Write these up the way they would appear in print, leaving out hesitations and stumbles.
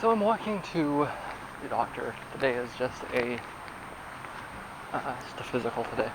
So I'm walking to the doctor. Today is just a physical today.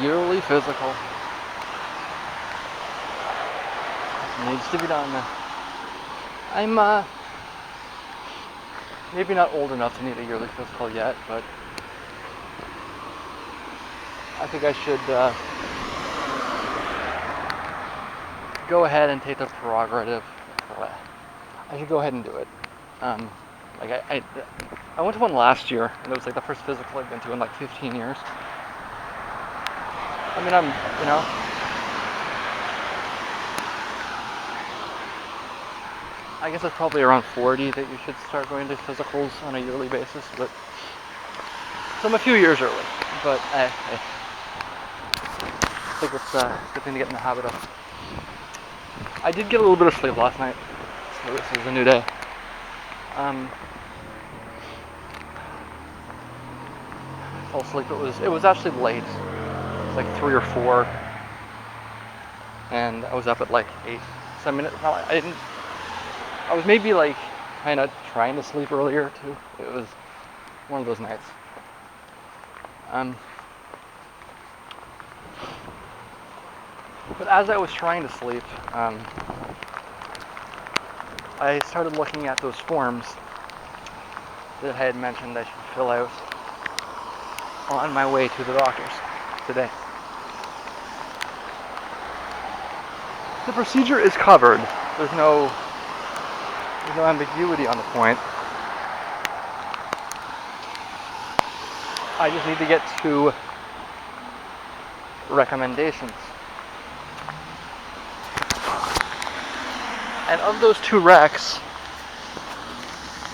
Yearly physical. Needs to be done. I'm maybe not old enough to need a yearly physical yet, but I think I should go ahead and take the prerogative. I should go ahead and do it. I went to one last year, and it was like the first physical I've been to in like 15 years. I mean, I guess it's probably around 40 that you should start going to physicals on a yearly basis, but so I'm a few years early, but I think it's a good thing to get in the habit of. I did get a little bit of sleep last night, so this is a new day. Fell asleep. It was actually late. It was like 3 or 4, and I was up at like 8. So I mean, I was maybe like kind of trying to sleep earlier too. It was one of those nights. But as I was trying to sleep, I started looking at those forms that I had mentioned I should fill out on my way to the doctor's today. The procedure is covered. There's no ambiguity on the point. I just need to get 2 recommendations. And of those 2 recs,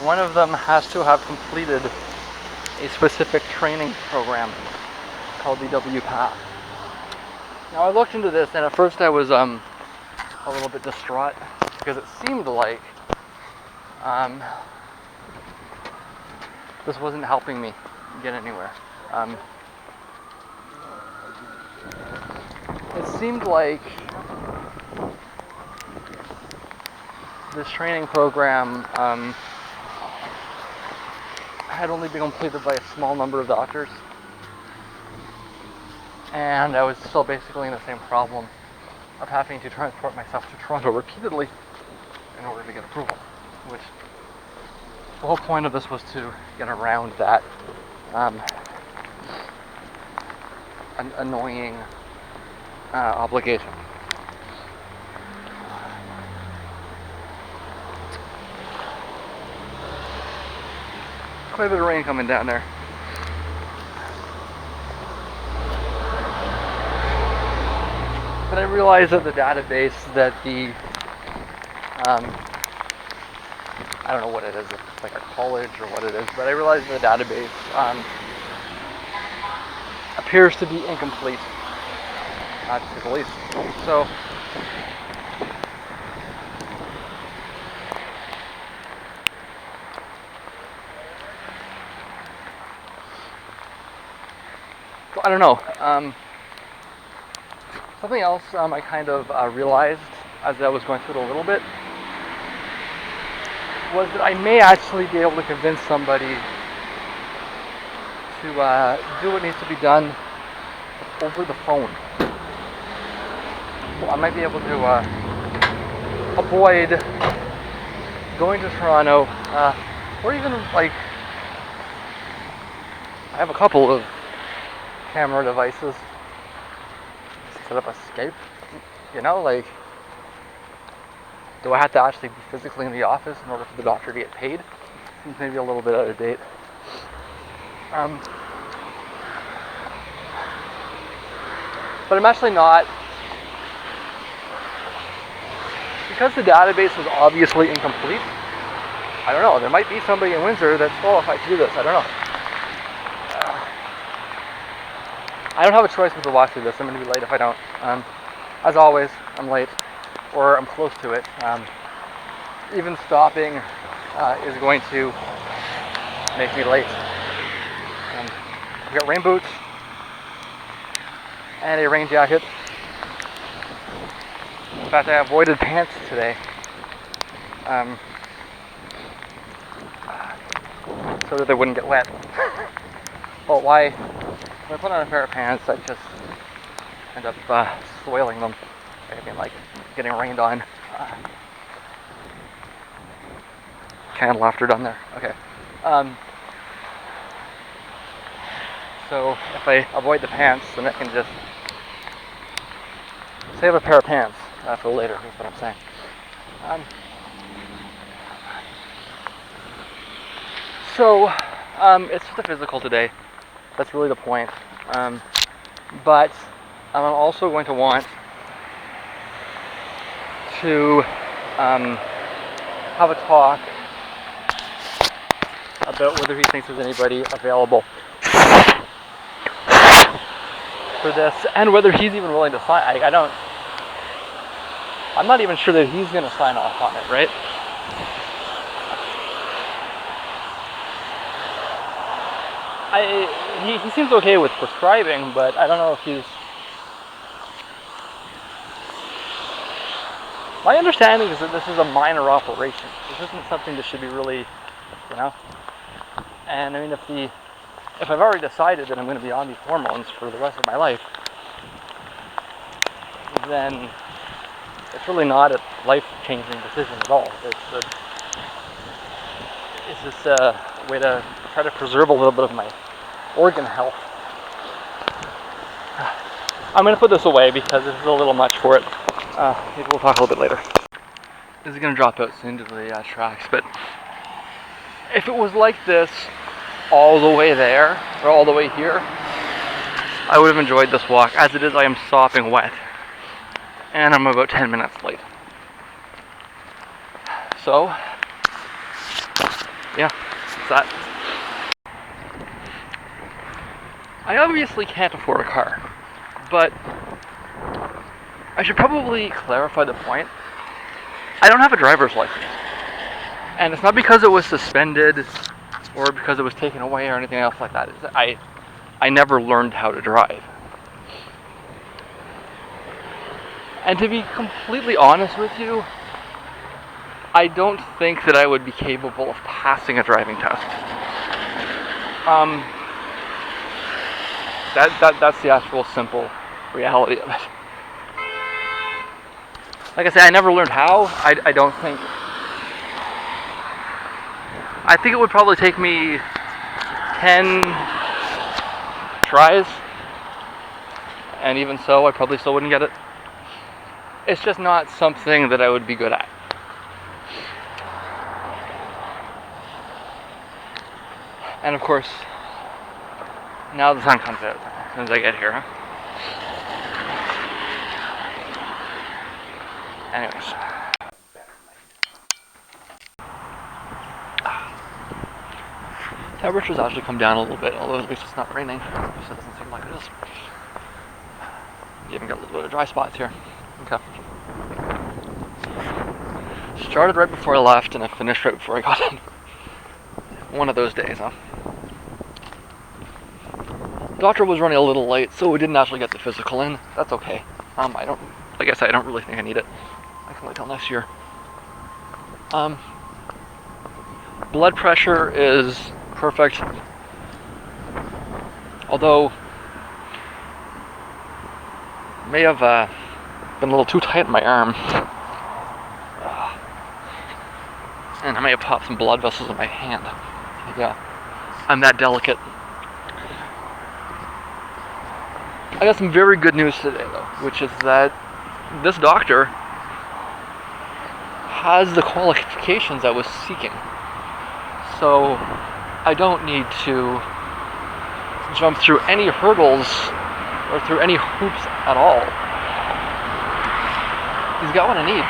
one of them has to have completed a specific training program called the WPATH. Now I looked into this, and at first I was a little bit distraught because it seemed like this wasn't helping me get anywhere. It seemed like this training program had only been completed by a small number of doctors, and I was still basically in the same problem of having to transport myself to Toronto repeatedly in order to get approval, which the whole point of this was to get around that annoying obligation. Quite a bit of rain coming down there. But I realized that the database that the I don't know what it is, if it's like a college or what it is, but I realized the database appears to be incomplete, to say the least. So I don't know. Something else I kind of realized as I was going through it a little bit was that I may actually be able to convince somebody to do what needs to be done over the phone. So I might be able to avoid going to Toronto, or even like I have a couple of camera devices. Set up a Skype, like, do I have to actually be physically in the office in order for the doctor to get paid? Seems maybe a little bit out of date. But I'm actually not, because the database was obviously incomplete. I don't know, there might be somebody in Windsor that's qualified to do this, I don't know. I don't have a choice but to watch through this. I'm going to be late if I don't. As always, I'm late, or I'm close to it. Even stopping is going to make me late. I've got rain boots and a rain jacket. In fact, I avoided pants today. So that they wouldn't get wet. Well, why? When I put on a pair of pants, I just end up soiling them. I mean, like getting rained on. Canned laughter done there. Okay. So if I avoid the pants, then I can just save a pair of pants for later. Is what I'm saying. So it's just a physical today. That's really the point. But I'm also going to want to have a talk about whether he thinks there's anybody available for this, and whether he's even willing to sign. I'm not even sure that he's going to sign off on it, right? He seems okay with prescribing, but I don't know if he's... My understanding is that this is a minor operation. This isn't something that should be really, you know? And I mean, if I've already decided that I'm going to be on these hormones for the rest of my life, then it's really not a life-changing decision at all. It's just a way to try to preserve a little bit of my organ health. I'm going to put this away because this is a little much for it. Maybe we'll talk a little bit later. This is going to drop out soon to the tracks, but if it was like this all the way there, or all the way here, I would have enjoyed this walk. As it is, I am sopping wet, and I'm about 10 minutes late. So, yeah, that's that. I obviously can't afford a car, but I should probably clarify the point. I don't have a driver's license, and it's not because it was suspended or because it was taken away or anything else like that. I never learned how to drive. And to be completely honest with you, I don't think that I would be capable of passing a driving test. That's the actual simple reality of it. Like I say, I never learned how. I don't think. I think it would probably take me 10 tries, and even so, I probably still wouldn't get it. It's just not something that I would be good at. And of course, now the sun comes out as soon as I get here, huh? Anyways. Temperature's actually come down a little bit, although at least it's not raining, so it doesn't seem like it is. You even got a little bit of dry spots here. Okay. Started right before I left and I finished right before I got in. One of those days, huh? Doctor was running a little late, so we didn't actually get the physical in. That's okay. Like I said, I don't really think I need it. I can wait till next year. Blood pressure is perfect. Although, may have been a little too tight in my arm. And I may have popped some blood vessels in my hand. Yeah, I'm that delicate. I got some very good news today, though, which is that this doctor has the qualifications I was seeking. So I don't need to jump through any hurdles or through any hoops at all. He's got what I need.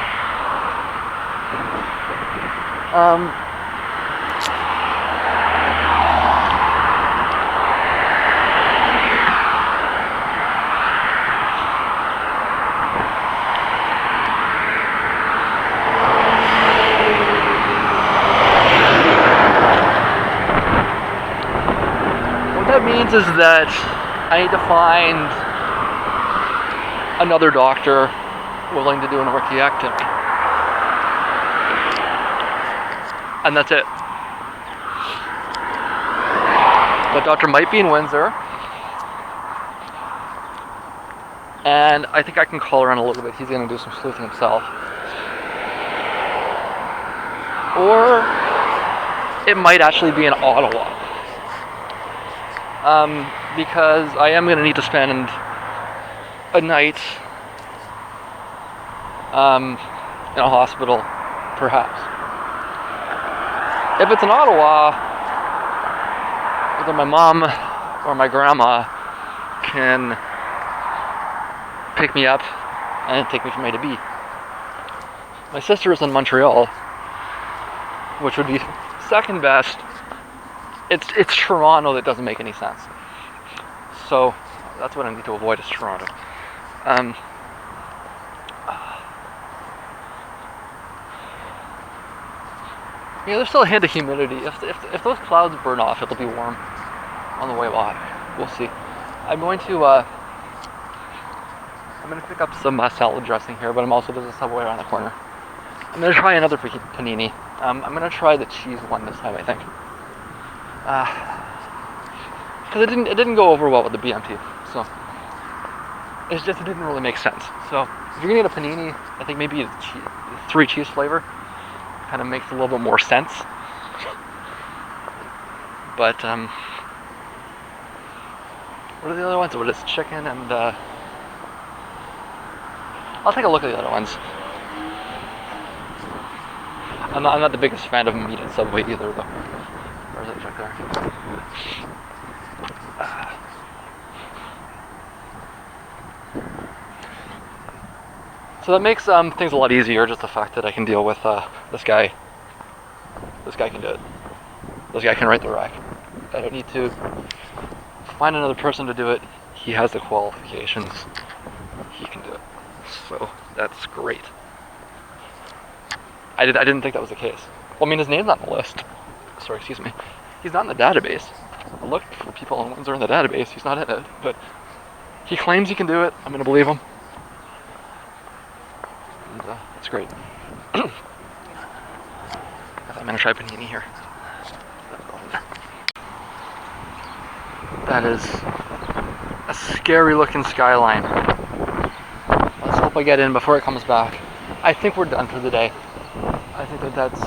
What that means is that I need to find another doctor willing to do an orchidectomy. And that's it. The doctor might be in Windsor. And I think I can call around a little bit. He's going to do some sleuthing himself. Or it might actually be in Ottawa. Because I am going to need to spend a night in a hospital, perhaps. If it's in Ottawa, either my mom or my grandma can pick me up and take me from A to B. My sister is in Montreal, which would be second best. It's Toronto that doesn't make any sense. So that's what I need to avoid, is Toronto. Yeah, there's still a hint of humidity. If those clouds burn off, it'll be warm on the way by. We'll see. I'm going to pick up some salad dressing here, but there's a Subway around the corner. I'm going to try another panini. I'm going to try the cheese one this time, I think. Because it didn't go over well with the BMT, so it didn't really make sense. So if you're gonna get a panini, I think maybe a 3 cheese flavor kind of makes a little bit more sense. But what are the other ones? What is chicken and I'll take a look at the other ones. I'm not the biggest fan of meat at Subway either, though. Where's that check there? So that makes things a lot easier, just the fact that I can deal with this guy. This guy can do it. This guy can write the rec. I don't need to find another person to do it. He has the qualifications. He can do it. So that's great. I didn't think that was the case. Well, I mean, his name's not on the list. Sorry, excuse me. He's not in the database. I looked for people in Windsor in the database. He's not in it, but he claims he can do it. I'm going to believe him. And that's great. I'm going to try panini here. That is a scary looking skyline. Let's hope I get in before it comes back. I think we're done for the day. I think that's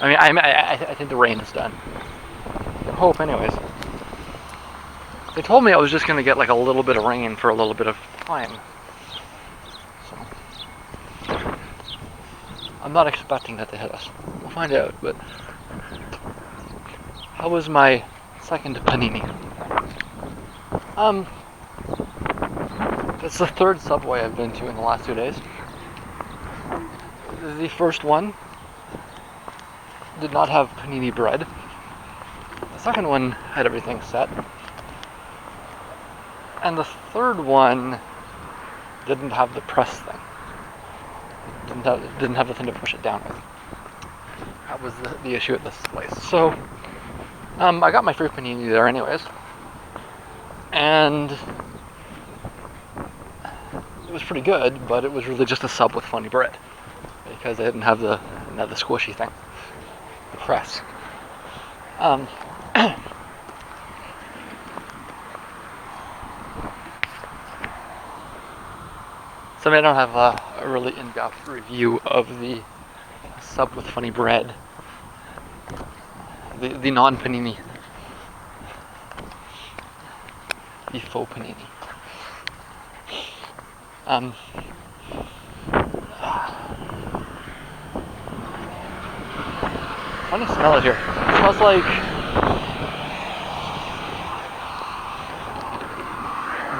I think the rain is done. I hope, anyways. They told me I was just going to get like a little bit of rain for a little bit of time. So I'm not expecting that to hit us. We'll find out, but how was my second panini? It's the third Subway I've been to in the last 2 days. The first one did not have panini bread. The second one had everything set. And the third one didn't have the press thing. Didn't have the thing to push it down with. That was the issue at this place. So I got my free panini there anyways. And it was pretty good, but it was really just a sub with funny bread. Because I didn't have the squishy thing. The press. So I don't have a really in-depth review of the sub with funny bread. The non-panini. The faux panini. Funny smell it here. It smells like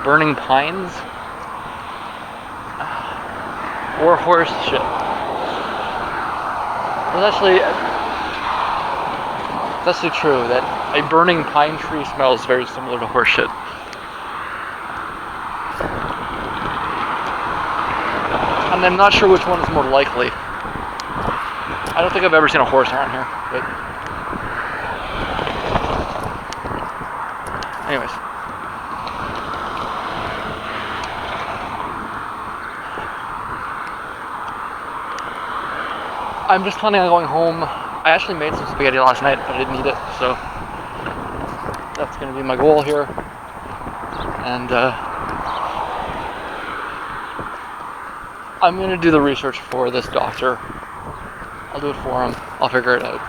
burning pines or horse shit. It's actually true that a burning pine tree smells very similar to horse shit. And I'm not sure which one is more likely. I don't think I've ever seen a horse around here, but anyways. I'm just planning on going home. I actually made some spaghetti last night, but I didn't eat it, so that's going to be my goal here. And I'm going to do the research for this doctor. I'll do it for him. I'll figure it out.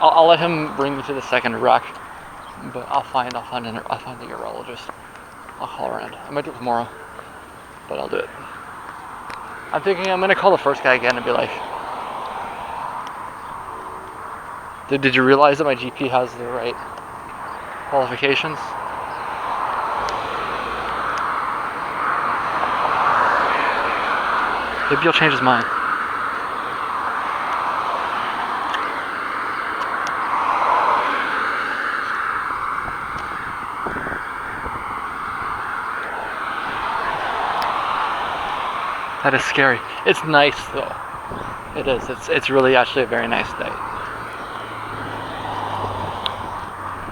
I'll let him bring me to the second rec, but I'll find the urologist. I'll call around. I might do it tomorrow, but I'll do it. I'm thinking I'm gonna call the first guy again and be like, did you realize that my GP has the right qualifications? Maybe he'll change his mind. That is scary. It's nice though. It is. It's really actually a very nice day.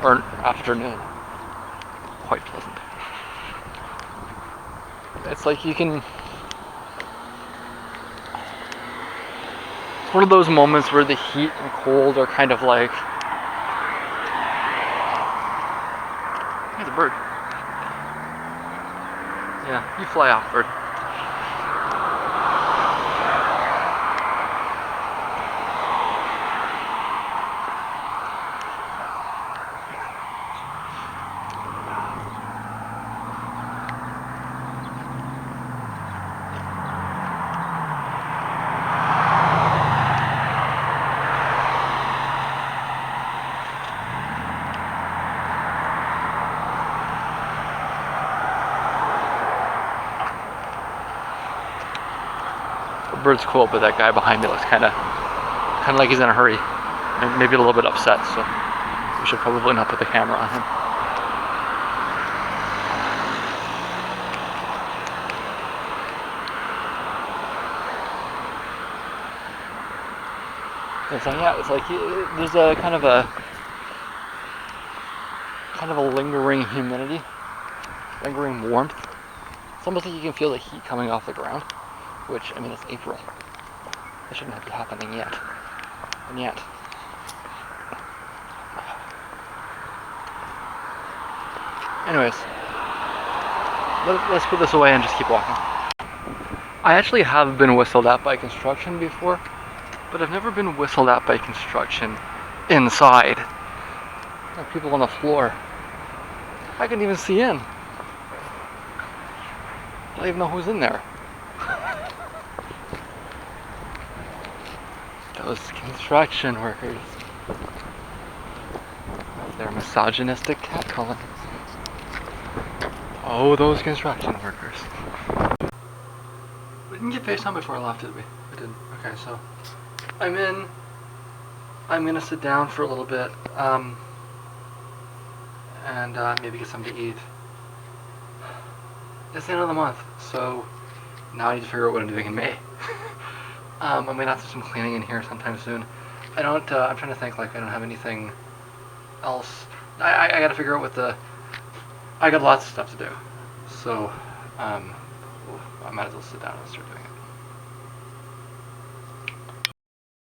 Or afternoon. Quite pleasant. It's like you can... It's one of those moments where the heat and cold are kind of like... There's a bird. Yeah, you fly off, bird. Bird's cool, but that guy behind me looks kind of like he's in a hurry, and maybe a little bit upset. So we should probably not put the camera on him. So yeah, it's like there's a kind of a lingering humidity, lingering warmth. It's almost like you can feel the heat coming off the ground. Which, I mean, it's April. It shouldn't have to be happening yet. And yet. Anyways. Let's put this away and just keep walking. I actually have been whistled at by construction before, but I've never been whistled at by construction inside. There are people on the floor. I couldn't even see in. I don't even know who's in there. Those construction workers. They're misogynistic catcalling. Oh, those construction workers. We didn't get FaceTime before I left, did we? We didn't. Okay, so I'm in. I'm gonna sit down for a little bit, and maybe get something to eat. It's the end of the month, so now I need to figure out what I'm doing in May. I'm gonna have to do some cleaning in here sometime soon. I'm trying to think, like, I don't have anything else. I gotta figure out what I got lots of stuff to do. So, I might as well sit down and start doing it.